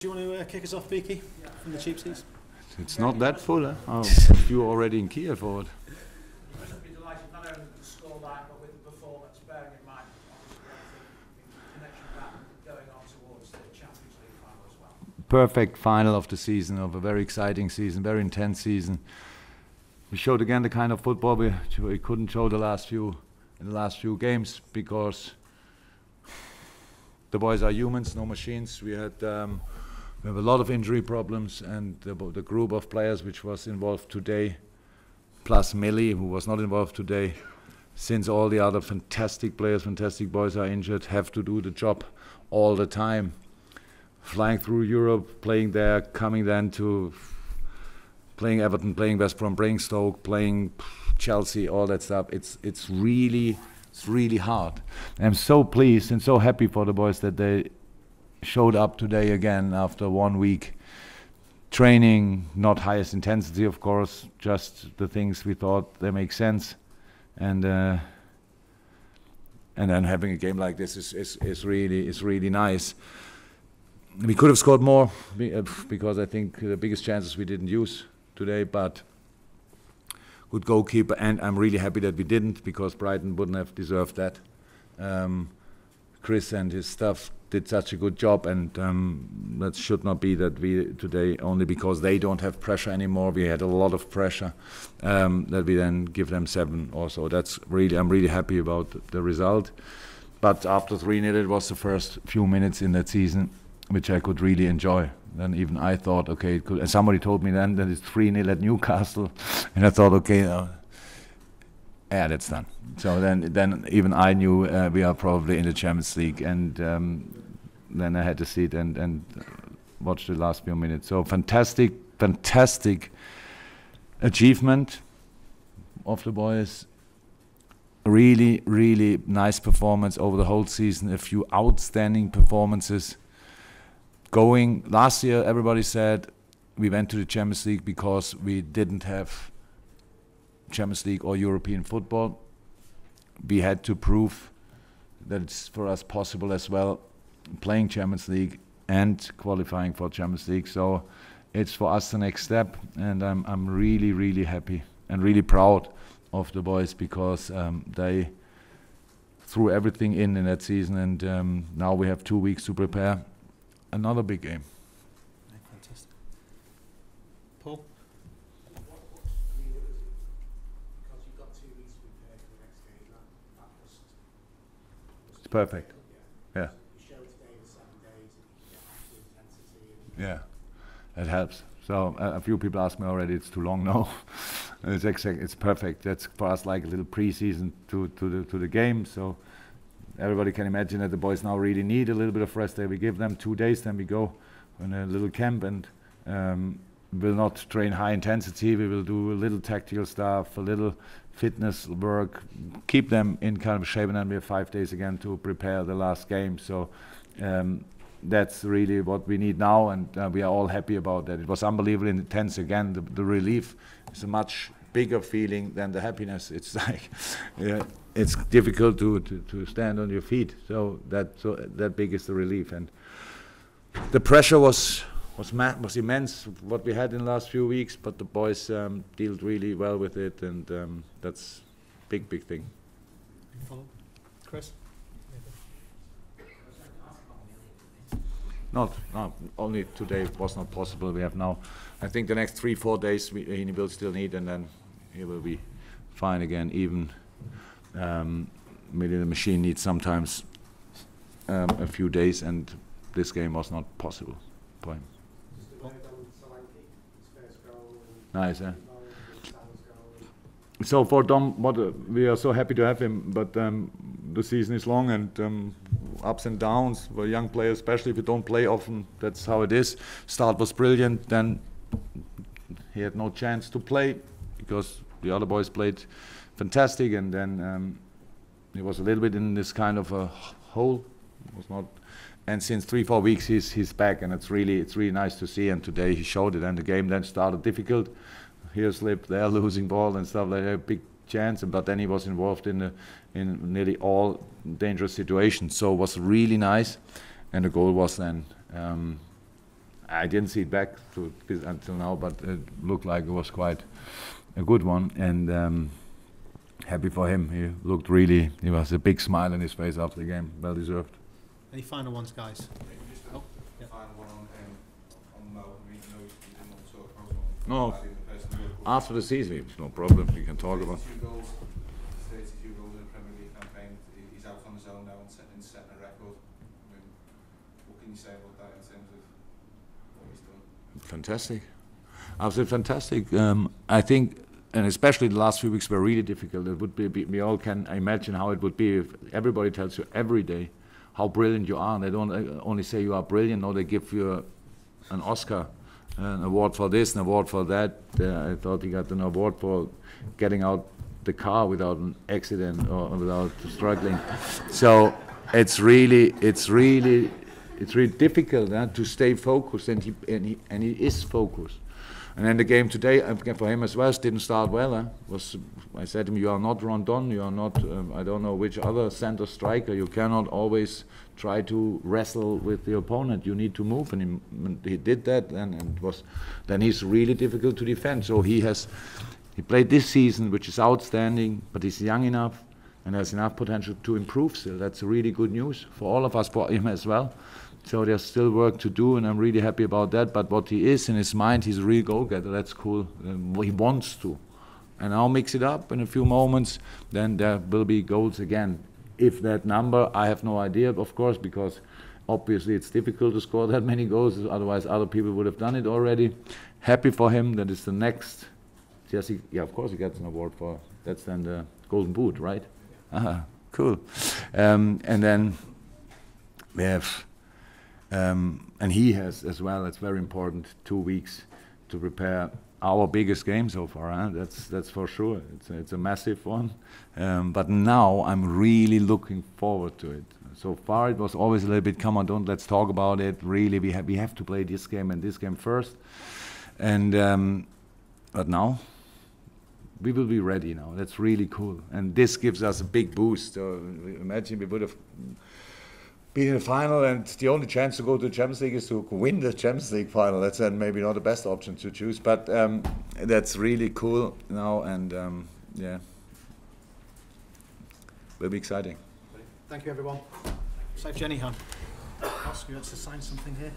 Do you want to kick us off, Beaky, from the cheap seats? It's not that full, eh? Oh, you're already in Kiev for it. I should be delighted not only with the scoreline but with the performance, bearing in mind obviously everything in connection with that going on towards the Champions League final as well. Perfect final of the season, of a very exciting season, very intense season. We showed again the kind of football we couldn't show in the last few games, because the boys are humans, no machines. We have a lot of injury problems, and the group of players which was involved today, plus Millie, who was not involved today, since all the other fantastic players, fantastic boys are injured, have to do the job all the time. Flying through Europe, playing there, coming then to playing Everton, playing West Brom, playing Stoke, playing Chelsea, all that stuff. It's really hard. I'm so pleased and so happy for the boys that they showed up today again after 1 week training, not highest intensity, of course, just the things we thought they make sense, and then having a game like this is really nice. We could have scored more because I think the biggest chances we didn't use today, but good goalkeeper, and I'm really happy that we didn't, because Brighton wouldn't have deserved that. Chris and his staff did such a good job, and that should not be that we today, only because they don't have pressure anymore. We had a lot of pressure, that we then give them 7 or so. I'm really happy about the result. But after 3-0, it was the first few minutes in that season which I could really enjoy. Then even I thought, okay, it could, and somebody told me then that it's 3-0 at Newcastle, and I thought, okay, yeah, that's done. So then even I knew we are probably in the Champions League, and then I had to sit and watch the last few minutes. So fantastic achievement of the boys. Really nice performance over the whole season. A few outstanding performances. Last year, everybody said we went to the Champions League because we didn't have Champions League or European football. We had to prove that it's for us possible as well, playing Champions League and qualifying for Champions League. So it's for us the next step, and I'm really happy and really proud of the boys, because they threw everything in that season, and now we have 2 weeks to prepare another big game. Fantastic. Paul? Because you've got 2 weeks to prepare for the next game, that It's perfect. Yeah. You showed today the 7 days, and you get actual intensity. Yeah, it helps. So a few people ask me already, it's too long. No, it's perfect. That's for us like a little pre-season to the game. So everybody can imagine that the boys now really need a little bit of rest. There we give them 2 days, then we go on a little camp, and will not train high intensity. We will do a little tactical stuff, a little fitness work, keep them in kind of shape, and then we have 5 days again to prepare the last game. So that's really what we need now, and we are all happy about that. It was unbelievably intense again. The relief is a much bigger feeling than the happiness. It's like, it's difficult to stand on your feet. So that big is the relief, and the pressure was immense, what we had in the last few weeks. But the boys dealt really well with it, and that's big thing. Follow. Chris? No, only today was not possible. We have now, I think the next 3-4 days he will still need, and then he will be fine again. Even maybe the machine needs sometimes a few days, and this game was not possible for him. Nice, eh? So for Dom, we are so happy to have him, but the season is long, and ups and downs for young players, especially if you don't play often. That's how it is. Start was brilliant, then he had no chance to play because the other boys played fantastic, and then he was a little bit in this kind of a hole. Was not, and since 3-4 weeks he's back, and it's really nice to see. And today he showed it, and the game then started difficult. Here slip, there losing ball and stuff like that, big chance, but then he was involved in nearly all dangerous situations. So it was really nice, and the goal was then I didn't see it back until now, but it looked like it was quite a good one, and happy for him. He was a big smile on his face after the game, well deserved. Any final ones, guys? Oh, yeah. Final one on Mo. I mean, no, you didn't want to talk about Mo. No, The person who Liverpool. after the season, it's no problem. We can talk about. 32 goals in the Premier League campaign. He's out on his own now and setting a record. I mean, what can you say about that in terms of what he's done? Fantastic, absolutely fantastic. I think, and especially the last few weeks were really difficult. It would be we all can imagine how it would be if everybody tells you every day how brilliant you are. And they don't only say you are brilliant, no, they give you an Oscar, an award for this, an award for that. I thought he got an award for getting out the car without an accident or without struggling. So it's really difficult to stay focused, and he is focused. And then the game today, for him as well, didn't start well. I said to him, you are not Rondon, you are not, I don't know which other center striker. You cannot always try to wrestle with the opponent. You need to move, and he did that, and then he's really difficult to defend. So he played this season, which is outstanding, but he's young enough and has enough potential to improve still. That's really good news for all of us, for him as well. So there's still work to do, and I'm really happy about that. But what he is in his mind, he's a real goal-getter. That's cool. He wants to. And I'll mix it up in a few moments. Then there will be goals again. If that number, I have no idea, of course, because obviously it's difficult to score that many goals. Otherwise, other people would have done it already. Happy for him. That is the next. Yes, yeah, of course he gets an award for. That's then the Golden Boot, right? Cool. And then we have. And he has as well, it's very important, 2 weeks to prepare our biggest game so far. That's for sure. It's a massive one. But now I'm really looking forward to it. So far it was always a little bit, come on, let's talk about it. Really, we have to play this game and this game first. And but now we will be ready now. That's really cool. And this gives us a big boost. So imagine we would have be in the final, and the only chance to go to the Champions League is to win the Champions League final. That's then maybe not the best option to choose, but that's really cool now, and yeah, will be exciting. Thank you, everyone. Safe journey home. Oscar, you want to sign something here?